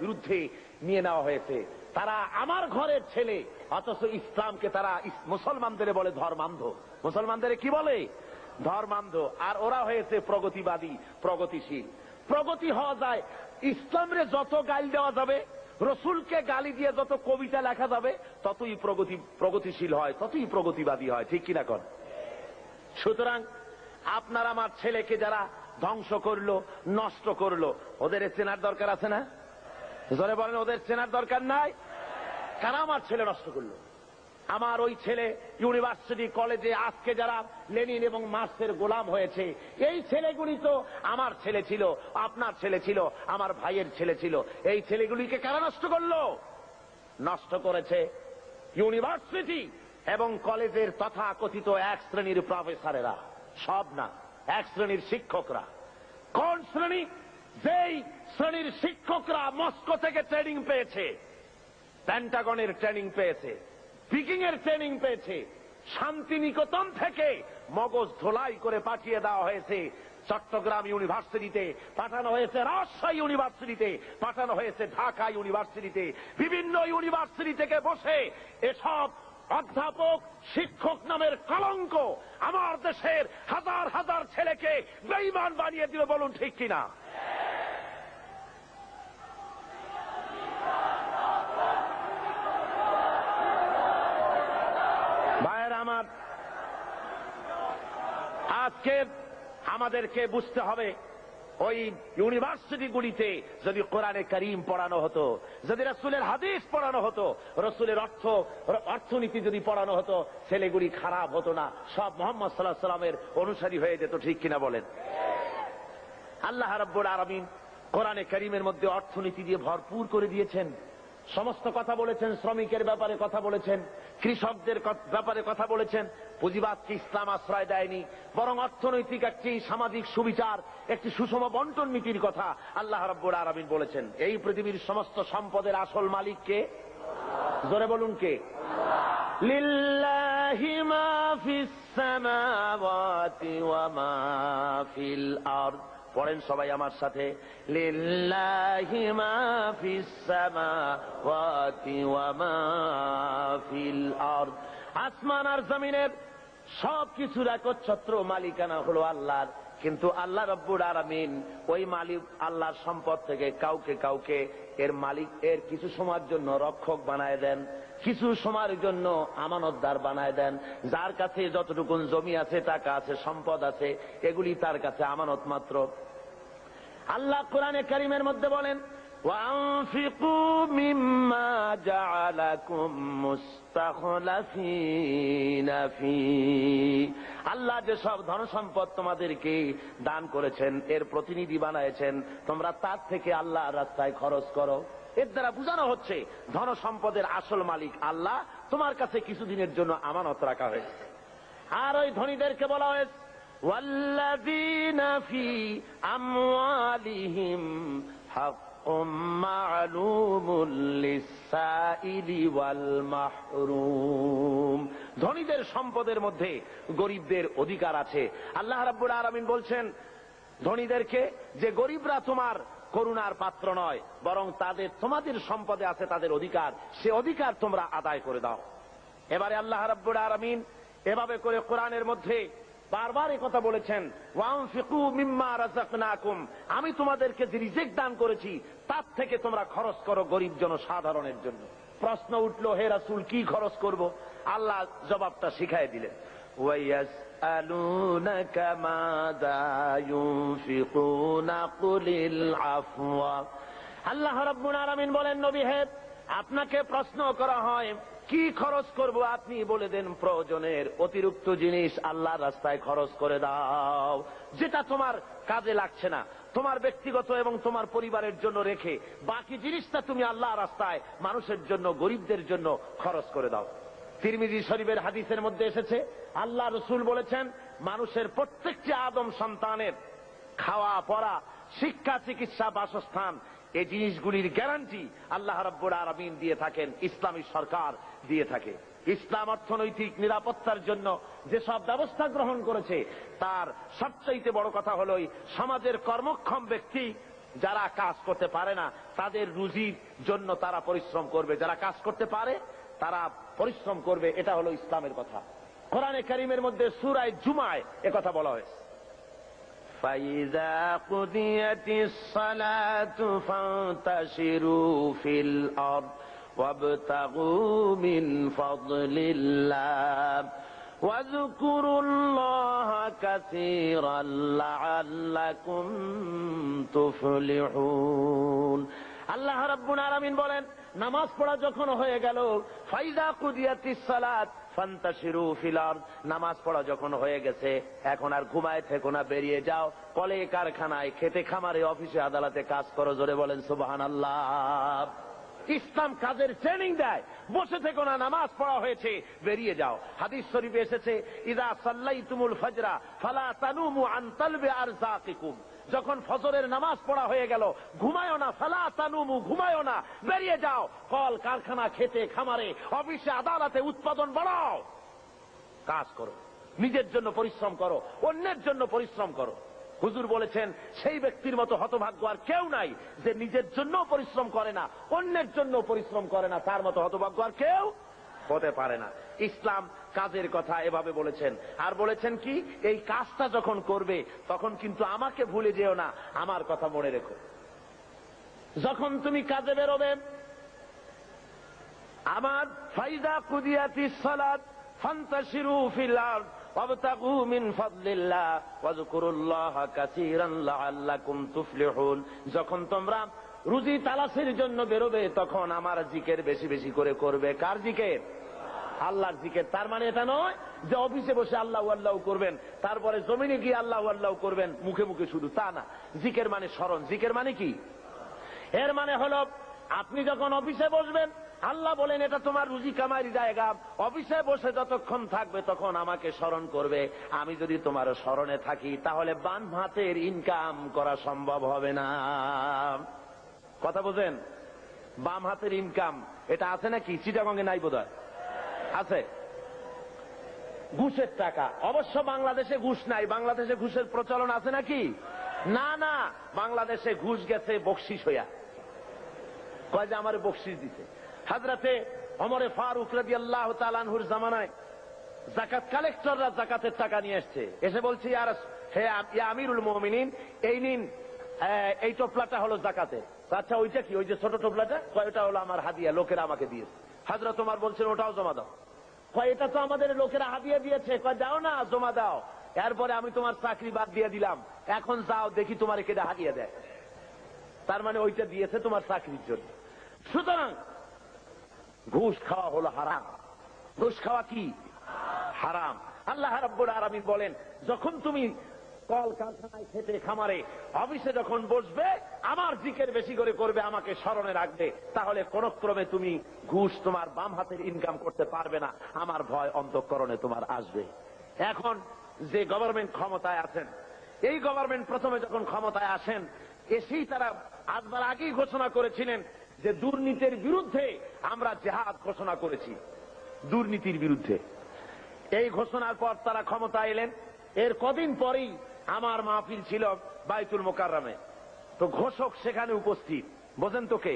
বিরুদ্ধে নিয়ে নেওয়া হয়েছে। তারা আমার ঘরের ছেলে, অথচ ইসলামকে তারা মুসলমানদের বলে ধর্মান্ধ। মুসলমানদের কি বলে? ধর্মান্ধ। আর ওরা হয়েছে প্রগতিবাদী, প্রগতিশীল। প্রগতি হওয়া যায়, ইসলামরে যত গালি দেওয়া যাবে, রসুলকে গালি দিয়ে যত কবিতা লেখা যাবে, ততই প্রগতিশীল হয়, ততই প্রগতিবাদী হয়। ঠিক কিনা কন? সুতরাং আপনার আমার ছেলেকে যারা ধ্বংস করলো, নষ্ট করলো, ওদের চেনার দরকার আছে না? জোরে বলেন, ওদের চেনার দরকার নাই? কারা আমার ছেলে নষ্ট করলো? আমার ওই ছেলে ইউনিভার্সিটি কলেজে আজকে যারা লেনিন এবং মার্ক্সের গোলাম হয়েছে, এই ছেলেগুলি তো আমার ছেলে ছিল, আপনার ছেলে ছিল, আমার ভাইয়ের ছেলে ছিল। এই ছেলেগুলিকে কারা নষ্ট করলো? নষ্ট করেছে ইউনিভার্সিটি এবং কলেজের তথাকথিত এক শ্রেণীর প্রফেসরেরা। সব না, এক শ্রেণীর শিক্ষকরা। কোন শ্রেণী? যেই শ্রেণীর শিক্ষকরা মস্কো থেকে ট্রেনিং পেয়েছে, পেন্টাগনের ট্রেনিং পেয়েছে, পিকিং এর ট্রেনিং পেয়েছে, শান্তিনিকেতন থেকে মগজ ধোলাই করে পাঠিয়ে দেওয়া হয়েছে চট্টগ্রাম ইউনিভার্সিটিতে, পাঠানো হয়েছে রাজশাহী ইউনিভার্সিটিতে, পাঠানো হয়েছে ঢাকা ইউনিভার্সিটিতে। বিভিন্ন ইউনিভার্সিটি থেকে বসে এসব অধ্যাপক, শিক্ষক নামের কলঙ্ক আমার দেশের হাজার হাজার ছেলেকে বেঈমান বানিয়ে দিল। বলুন ঠিক কিনা? ভাইয়েরা আমার, আজকে আমাদেরকে বুঝতে হবে, ওই ইউনিভার্সিটিগুলিতে যদি কোরআনে কারীম পড়ানো হতো, যদি রাসূলের হাদিস পড়ানো হতো, রাসূলের অর্থনীতি যদি পড়ানো হতো, ছেলেগুলি খারাপ হতো না, সব মুহাম্মদ সাল্লাল্লাহু আলাইহি ওয়াসাল্লামের অনুসারী হয়ে যেত। ঠিক কিনা বলেন? আল্লাহ রাব্বুল আলামিন কোরআনে কারীমের মধ্যে অর্থনীতি দিয়ে ভরপুর করে দিয়েছেন। সমস্ত কথা বলেছেন, শ্রমিকের ব্যাপারে কথা বলেছেন, কৃষকদের ব্যাপারে কথা বলেছেন। পুঁজিবাদকে ইসলাম আশ্রয় দেয়নি, বরং অর্থনৈতিক একটি সামাজিক সুবিচার, একটি সুষম বন্টন নীতির কথা আল্লাহ রাব্বুল আলামিন বলেছেন। এই পৃথিবীর সমস্ত সম্পদের আসল মালিক কে? জোরে বলুন কে? লিল্লাহি মা ফিস সামাওয়াতি ওয়া মা ফিল আরদ। পড়েন সবাই আমার সাথে, লিল্লাহি মা ফিস সামাওয়াতি ওয়া মা ফিল আরদ। আসমান আর জমিনের সবকিছুর একচ্ছত্র মালিকানা হলো আল্লাহর। কিন্তু আল্লাহ রাব্বুল আলামিন ওই মালিক আল্লাহর সম্পদ থেকে কাউকে কাউকে এর মালিক, এর কিছু সময়ের জন্য রক্ষক বানায় দেন, কিছু সময়ের জন্য আমানতদার বানায় দেন। যার কাছে যতটুকু জমি আছে, টাকা আছে, সম্পদ আছে, এগুলি তার কাছে আমানত মাত্র। আল্লাহ কোরআনে কারীমের মধ্যে বলেন, ওয়ানফিকু মিম্মা জাআলাকুম মুস্তাখলাফিনা ফি। আল্লাহ যে সব ধন সম্পদ তোমাদেরকে দান করেছেন, এর প্রতিনিধি বানায়ছেন, তোমরা তার থেকে আল্লাহর রাস্তায় খরচ করো। এর দ্বারা বোঝানো হচ্ছে ধন সম্পদের আসল মালিক আল্লাহ, তোমার কাছে কিছুদিনের জন্য আমানত রাখা হয়েছে। আর ওই ধনীদেরকে বলা হয়েছে, ওয়াল্লাযীনা ফি আমওয়ালিহিম হাক্কুম মা'লুমুল লিস-সাইলি ওয়াল মাহরুম। ধনীদের সম্পদের মধ্যে গরিবদের অধিকার আছে। আল্লাহ রাব্বুল আলামিন বলছেন ধনীদেরকে যে গরিবরা তোমার করুণার পাত্র নয়, বরং তোমাদের সম্পদে আছে তাদের অধিকার, সে অধিকার তোমরা আদায় করে দাও। এবারে আল্লাহ রাব্বুল আলামিন এভাবে করে কোরআনের মধ্যে বারবার এই কথা বলেছেন, ওয়ানফিকু মিম্মা রাযাকনাকুম, আমি তোমাদেরকে যে রিজিক দান করেছি তার থেকে তোমরা খরচ করো গরিব জনসাধারণের জন্য। প্রশ্ন উঠলো, হে রাসূল কি খরচ করব? আল্লাহ জবাবটা শিখিয়ে দিলেন, ওয়ায়াসআলুনাকা মাযা ইউনফিকুনা কুলিল আফওয়া। আল্লাহ রাব্বুল আলামিন বলেন, নবী হে, আপনাকে প্রশ্ন করা হয় কি খরচ করব, আপনি বলে দেন প্রয়োজনের অতিরিক্ত জিনিস আল্লাহর রাস্তায় খরচ করে দাও, যেটা তোমার কাজে লাগছে না, তোমার ব্যক্তিগত এবং তোমার পরিবারের জন্য রেখে বাকি জিনিসটা তুমি আল্লাহর রাস্তায় মানুষের জন্য, গরিবদের জন্য খরচ করে দাও। তিরমিজি শরীফের হাদিসের মধ্যে এসেছে, আল্লাহ রাসূল বলেছেন, মানুষের প্রত্যেকটি আদম সন্তানের খাওয়া পড়া, শিক্ষা, চিকিৎসা, বাসস্থান, এই জিনিসগুলির গ্যারান্টি আল্লাহ রাব্বুল আলামিন দিয়ে থাকেন, ইসলামী সরকার দিয়ে থাকে। ইসলাম অর্থনৈতিক নিরাপত্তার জন্য যেসব ব্যবস্থা গ্রহণ করেছে, তার সবচাইতে বড় কথা হলো সমাজের কর্মক্ষম ব্যক্তি যারা কাজ করতে পারে না তাদের রুজির জন্য তারা পরিশ্রম করবে, যারা কাজ করতে পারে তারা পরিশ্রম করবে। এটা হলো ইসলামের কথা। কোরআনে কারীমের মধ্যে সূরা জুমায় একথা বলা হয়েছে, ফাইযা কুদিয়াতিস সালাতু ফান্তাশিরু ফিল আরদ ওয়াবতাগু মিন ফাদলিল্লাহ ওয়াযকুরুল্লাহা কাসীরান লাআল্লাকুম তুফলিহুন। আল্লাহ রাব্বুল আলামিন বলেন, নামাজ পড়া যখন হয়ে গেল, ফাইযা কুদিয়াতিস সালাত ফান্তাশিরু ফিল আরদ, নামাজ পড়া যখন হয়ে গেছে এখন আর ঘুমায় থেকো না, বেরিয়ে যাও, কলে কারখানায়, খেতে খামারে, অফিসে আদালতে কাজ করো। জোরে বলেন সুবহানাল্লাহ। ইসলাম কাজের ট্রেনিং দেয়, বসে থেকো না, নামাজ পড়া হয়েছে, বেরিয়ে যাও। হাদিস শরীফে এসেছে, ইযা সাল্লাইতুমুল ফাজরা ফালা তানুমু আন তালবি আরযাকিকুম, যখন ফজরের নামাজ পড়া হয়ে গেল ঘুমায়ও না, ফালা তানুমু, ঘুমায়ও না, বেরিয়ে যাও, কল কারখানা, খেতে খামারে, অফিসে আদালতে উৎপাদন বাড়াও, কাজ করো, নিজের জন্য পরিশ্রম করো, অন্যের জন্য পরিশ্রম করো। হুজুর বলেছেন, সেই ব্যক্তির মতো হতভাগ্য আর কেউ নাই যে নিজের জন্য পরিশ্রম করে না, অন্যের জন্য পরিশ্রম করে না, তার মতো হতভাগ্য আর কেউ হতে পারে না। ইসলাম কাজের কথা এভাবে বলেছেন। আর বলেছেন কি, এই কাজটা যখন করবে তখন কিন্তু আমাকে ভুলে যেও না, আমার কথা মনে রেখো। যখন তুমি কাজে বেরোবে, আমার ফাইযা কুদিয়াতিস সালাত ফান্তাশিরু ফিল আরদ ওয়াবতাগু মিন ফাদলিল্লাহ ওয়াযকুরুল্লাহা কাসীরান লাআল্লাকুম তুফলিহুন, যখন তোমরা রুজি তালাশের জন্য বেরোবে তখন আমার জিকির বেশি বেশি করে করবে। কার জিকির? আল্লাহর জিকির। তার মানে এটা নয় যে অফিসে বসে আল্লাহু আল্লাহু করবেন, তারপরে জমিনে গিয়ে আল্লাহু আল্লাহু করবেন মুখে মুখে শুধু, তা না। জিকির মানে স্মরণ। জিকির মানে কি? এর মানে হলো আপনি যখন অফিসে বসবেন, আল্লাহ বলেন এটা তোমার রুজি কামাইয়ের জায়গা, অফিসে বসে যতক্ষণ থাকবে তখন আমাকে স্মরণ করবে। আমি যদি তোমার স্মরণে থাকি তাহলে বাম হাতের ইনকাম করা সম্ভব হবে না। কথা বোঝেন? বাম হাতের ইনকাম এটা আছে নাকি? চিটাগঙ্গে নাই বোধহয়, আছে। ঘুষের টাকা, অবশ্য বাংলাদেশে ঘুষ নাই। বাংলাদেশে ঘুষের প্রচলন আছে নাকি? না না, বাংলাদেশে ঘুষ গেছে বকশিস হইয়া। কয় যে আমার বকশিস দিছে। হযরতে ওমর ফারুক রাদিয়াল্লাহু তাআলা আনহুর জামানায় যাকাত কালেক্টররা যাকাতের টাকা নিয়ে আসছে, এসে বলছে, হে আমিরুল মুমিনিন, এই নিন, এই টোপলাটা হলো যাকাতের। আচ্ছা ওইটা কি? ওই যে ছোট টোপলাটা? ওইটা হলো আমার হাদিয়া, লোকেরা আমাকে দিয়েছে। হযরত ওমর বলছেন ওটাও জমা দাও। কয় এটা তো আমাদের লোকেরা হাদিয়া দিয়েছে। কয় যাও না, জমা দাও, এরপরে আমি তোমার চাকরি বাদ দিয়ে দিলাম, এখন যাও দেখি তোমার কেটে হাদিয়া দেয়। তার মানে ওইটা দিয়েছে তোমার চাকরির জন্য। সুতরাং ঘুষ খাওয়া হলো হারাম। ঘুষ খাওয়া কি? হারাম। আল্লাহ রাব্বুল আলামিন বলেন, যখন তুমি কল কারখানায়, খেতে খামারে, অফিসে যখন বসবে, আমার জিকির বেশি করে করবে, আমাকে স্মরণে রাখবে, তাহলে কোন ক্রমে তুমি ঘুষ তোমার বাম হাতের ইনকাম করতে পারবে না। আমার ভয় অন্তঃকরণে তোমার আসবে। এখন যে গভর্নমেন্ট ক্ষমতায় আছেন, এই গভর্নমেন্ট প্রথমে যখন ক্ষমতায় আসেন, এসেই তারা আসবার আগেই ঘোষণা করেছিলেন যে দুর্নীতির বিরুদ্ধে আমরা জিহাদ ঘোষণা করেছি, দুর্নীতির বিরুদ্ধে। এই ঘোষণার পর তারা ক্ষমতা এলেন। এর কদিন পরেই আমার মাহফিল ছিল বাইতুল মোকাররমে। তো ঘোষক সেখানে উপস্থিত, বোঝেন তো কে?